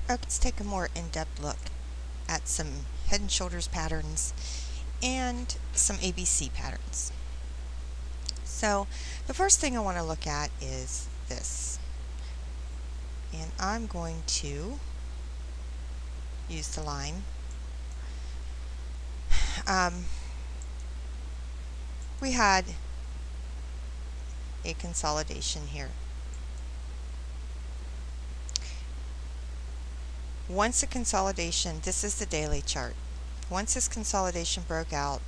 Let's take a more in-depth look at some head and shoulders patterns and some ABC patterns. So the first thing I want to look at is this. And I'm going to use the line. We had a consolidation here. Once a consolidation, this is the daily chart. Once this consolidation broke out,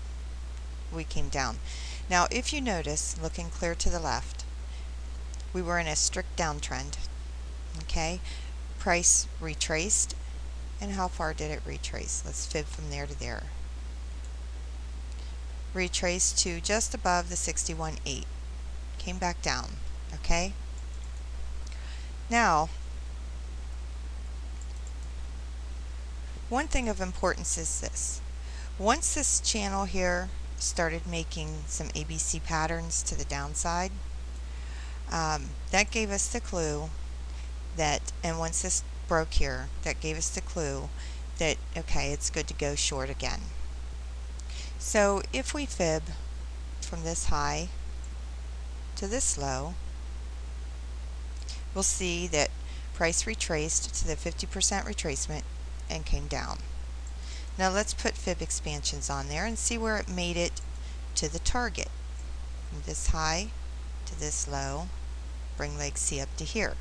we came down. Now, if you notice, looking clear to the left, we were in a strict downtrend. Okay, price retraced, and how far did it retrace? Let's fib from there to there. Retraced to just above the 61.8. Came back down. Okay. Now, one thing of importance is this. Once this channel here started making some ABC patterns to the downside, that gave us the clue that, and once this broke here, that gave us the clue that, okay, it's good to go short again. So if we fib from this high to this low, we'll see that price retraced to the 50% retracement and came down. Now let's put fib expansions on there and see where it made it to the target. From this high to this low, bring leg C up to here.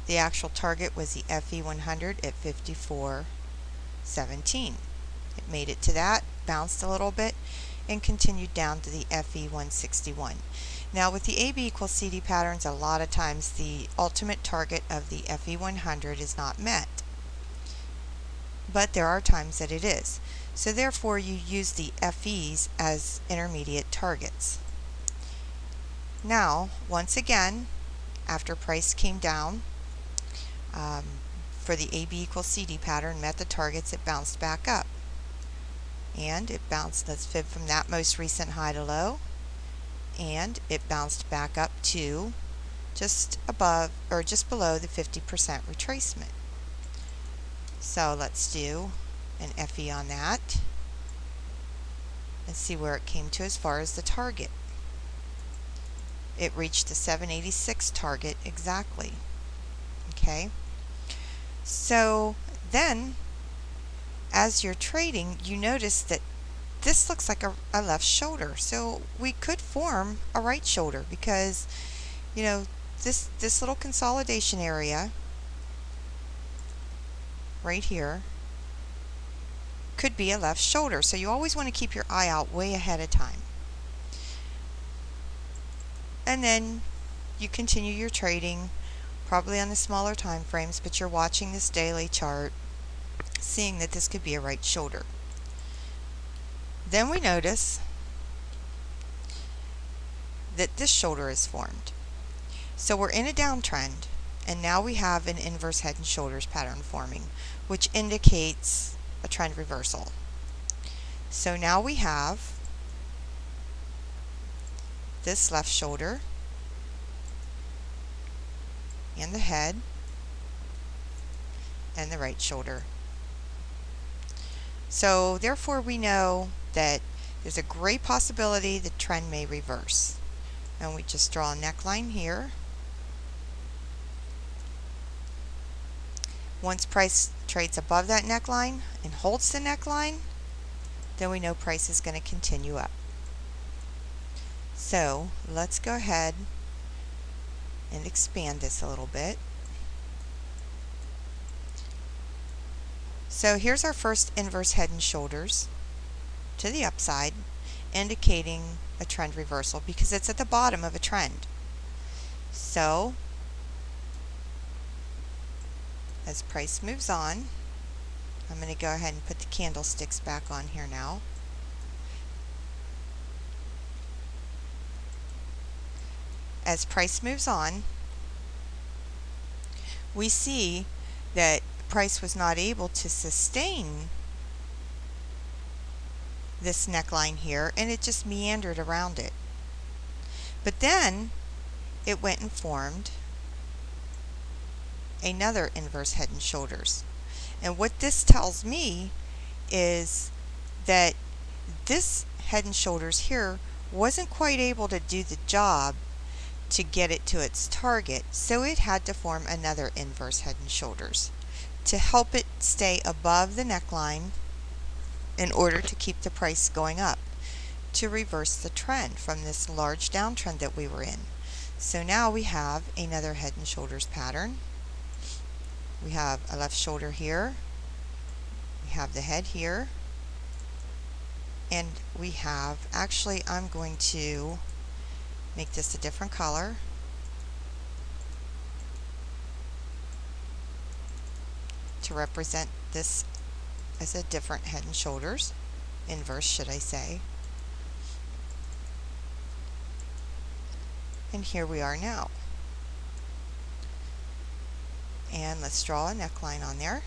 The actual target was the FE100 at 54.17. It made it to that, bounced a little bit, and continued down to the FE161. Now with the AB equals CD patterns, a lot of times the ultimate target of the FE100 is not met. But there are times that it is. So therefore you use the FEs as intermediate targets. Now, once again, after price came down, for the AB equals CD pattern, met the targets, it bounced back up. And it bounced, let's fib from that most recent high to low, and it bounced back up to just above, or just below the 50% retracement. So let's do an FE on that and see where it came to as far as the target. It reached the 786 target exactly. Okay, so then as you're trading, you notice that this looks like a left shoulder, so we could form a right shoulder because, you know, this little consolidation area right here could be a left shoulder, so you always want to keep your eye out way ahead of time. And then you continue your trading, probably on the smaller time frames, but you're watching this daily chart, seeing that this could be a right shoulder. Then we notice that this shoulder is formed. So we're in a downtrend, and now we have an inverse head and shoulders pattern forming, which indicates a trend reversal. So now we have this left shoulder and the head and the right shoulder. So therefore we know that there's a great possibility the trend may reverse. And we just draw a neckline here. Once price trades above that neckline and holds the neckline, then we know price is going to continue up. So let's go ahead and expand this a little bit. So here's our first inverse head and shoulders to the upside, indicating a trend reversal because it's at the bottom of a trend. So as price moves on, I'm going to go ahead and put the candlesticks back on here now. As price moves on, we see that price was not able to sustain this neckline here, and it just meandered around it. But then it went and formed another inverse head and shoulders. And what this tells me is that this Head and Shoulders here wasn't quite able to do the job to get it to its target, so it had to form another inverse Head and Shoulders to help it stay above the neckline in order to keep the price going up, to reverse the trend from this large downtrend that we were in. So now we have another Head and Shoulders pattern. We have a left shoulder here, we have the head here, and we have, actually I'm going to make this a different color. To represent this as a different Head and Shoulders, inverse should I say. And here we are now. And let's draw a neckline on there.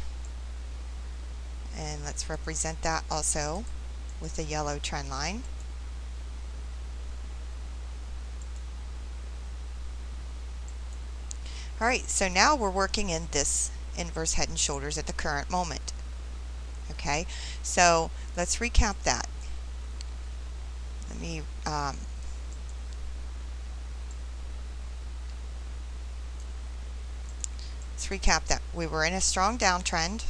And let's represent that also with a yellow trend line. Alright, so now we're working in this inverse Head and Shoulders at the current moment. Okay, so let's recap that. Let me let's recap that. We were in a strong downtrend.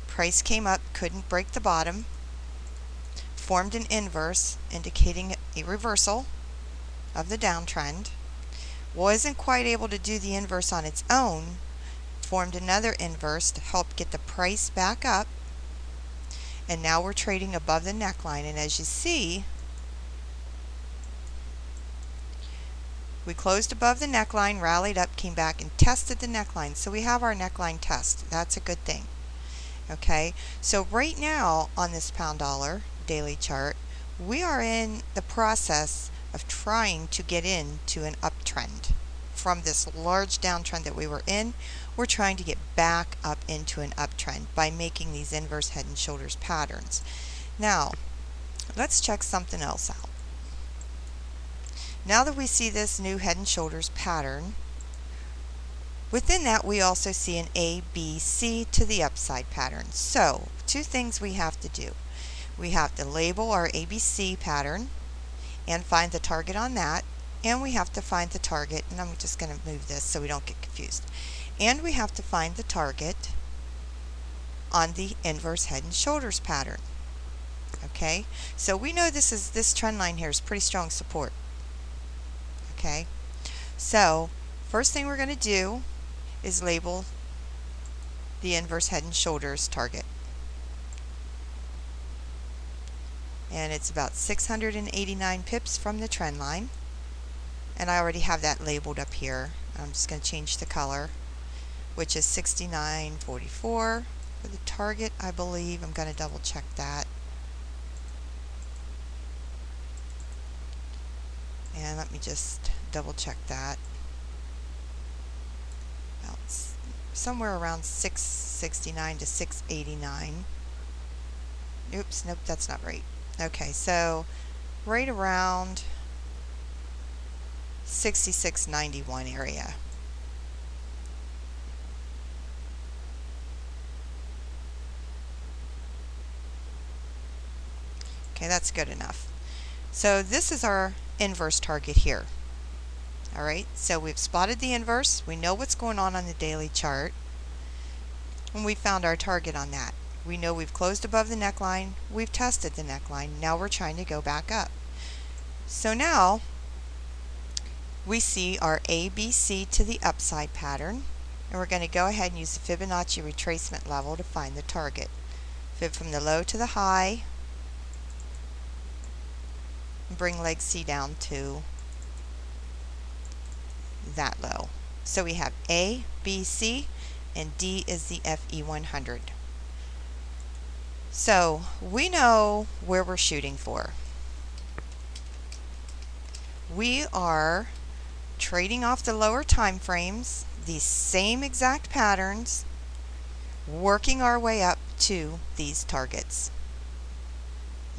Price came up, couldn't break the bottom, formed an inverse indicating a reversal of the downtrend, wasn't quite able to do the inverse on its own, formed another inverse to help get the price back up, and now we're trading above the neckline. And as you see, we closed above the neckline, rallied up, came back and tested the neckline. So we have our neckline test. That's a good thing. Okay, so right now on this pound dollar daily chart, we are in the process of trying to get into an uptrend. From this large downtrend that we were in, we're trying to get back up into an uptrend by making these inverse Head and Shoulders patterns. Now, let's check something else out. Now that we see this new Head and Shoulders pattern, within that we also see an ABC to the upside pattern. So, two things we have to do. We have to label our ABC pattern and find the target on that, and we have to find the target, and I'm just going to move this so we don't get confused. And we have to find the target on the inverse Head and Shoulders pattern. Okay, so we know this trend line here is pretty strong support. Okay, so first thing we're going to do is label the inverse Head and Shoulders target. And it's about 689 pips from the trend line. And I already have that labeled up here. I'm just going to change the color, which is 69.44 for the target, I believe. I'm going to double check that. And let me just double check that. Well, it's somewhere around 669 to 689. Oops, nope, that's not right. Okay, so right around 66.91 area. Okay, that's good enough. So this is our inverse target here. Alright, so we've spotted the inverse, we know what's going on the daily chart, and we found our target on that. We know we've closed above the neckline, we've tested the neckline, now we're trying to go back up. So now we see our ABC to the upside pattern, and we're going to go ahead and use the Fibonacci retracement level to find the target. Fib from the low to the high, and bring leg C down to that low. So we have A, B, C, and D is the FE100. So we know where we're shooting for. We are trading off the lower time frames, these same exact patterns, working our way up to these targets.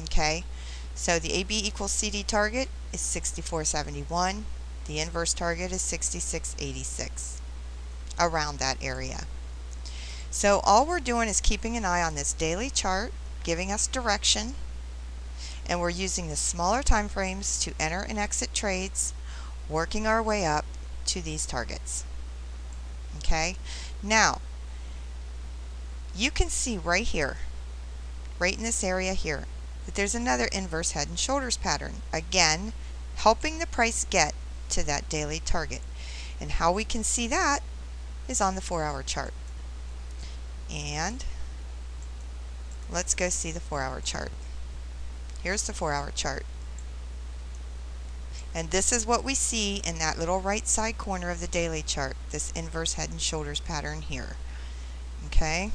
Okay, so the AB equals CD target is 64.71. The inverse target is 66.86, around that area. So all we're doing is keeping an eye on this daily chart, giving us direction, and we're using the smaller time frames to enter and exit trades, working our way up to these targets. Okay, now you can see right here, right in this area here, that there's another inverse head and shoulders pattern, again helping the price get to that daily target. And how we can see that is on the 4-hour chart. And let's go see the 4-hour chart. Here's the 4-hour chart. And this is what we see in that little right side corner of the daily chart, this inverse head and shoulders pattern here. Okay?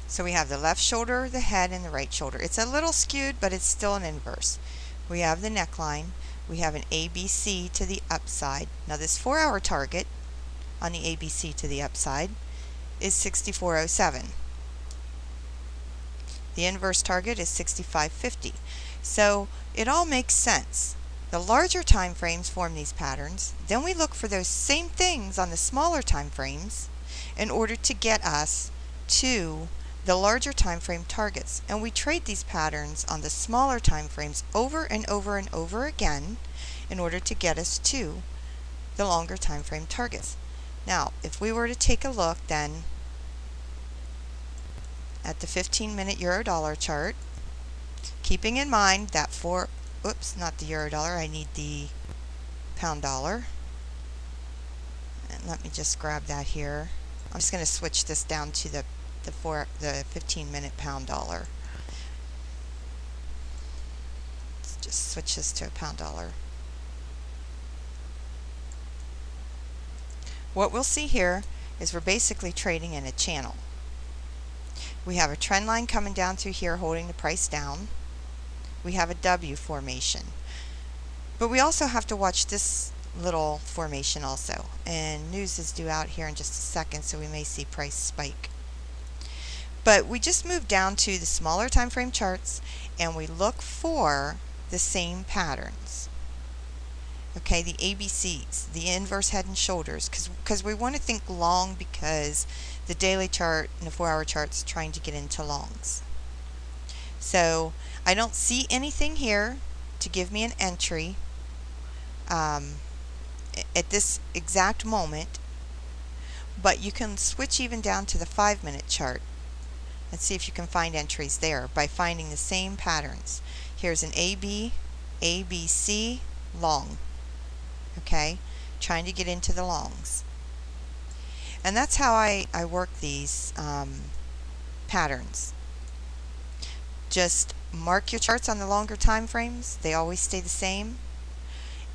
So we have the left shoulder, the head, and the right shoulder. It's a little skewed, but it's still an inverse. We have the neckline. We have an ABC to the upside. Now this 4-hour target on the ABC to the upside is 6407. The inverse target is 6550. So it all makes sense. The larger time frames form these patterns. Then we look for those same things on the smaller time frames in order to get us to the larger time frame targets, and we trade these patterns on the smaller time frames over and over and over again in order to get us to the longer time frame targets. Now if we were to take a look then at the 15-minute euro dollar chart, keeping in mind that not the euro dollar, I need the pound dollar, and let me just grab that here. I'm just going to switch this down to the 15-minute pound dollar. Let's just switch this to a pound dollar. What we'll see here is we're basically trading in a channel. We have a trend line coming down through here holding the price down. We have a W formation. But we also have to watch this little formation also. And news is due out here in just a second, so we may see price spike. But we just move down to the smaller time frame charts and we look for the same patterns. Okay, the ABCs, the inverse head and shoulders, because we want to think long, because the daily chart and the 4-hour chart's trying to get into longs. So I don't see anything here to give me an entry at this exact moment, but you can switch even down to the 5-minute chart. Let's see if you can find entries there by finding the same patterns. Here's an AB, ABC, long. Okay, trying to get into the longs. And that's how I work these patterns. Just mark your charts on the longer time frames. They always stay the same.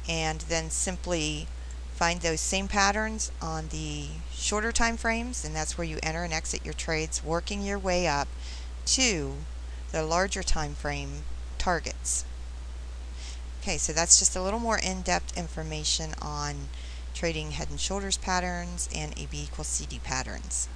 And then simply find those same patterns on the shorter time frames, and that's where you enter and exit your trades, working your way up to the larger time frame targets. Okay, so that's just a little more in-depth information on trading head and shoulders patterns and AB equals CD patterns.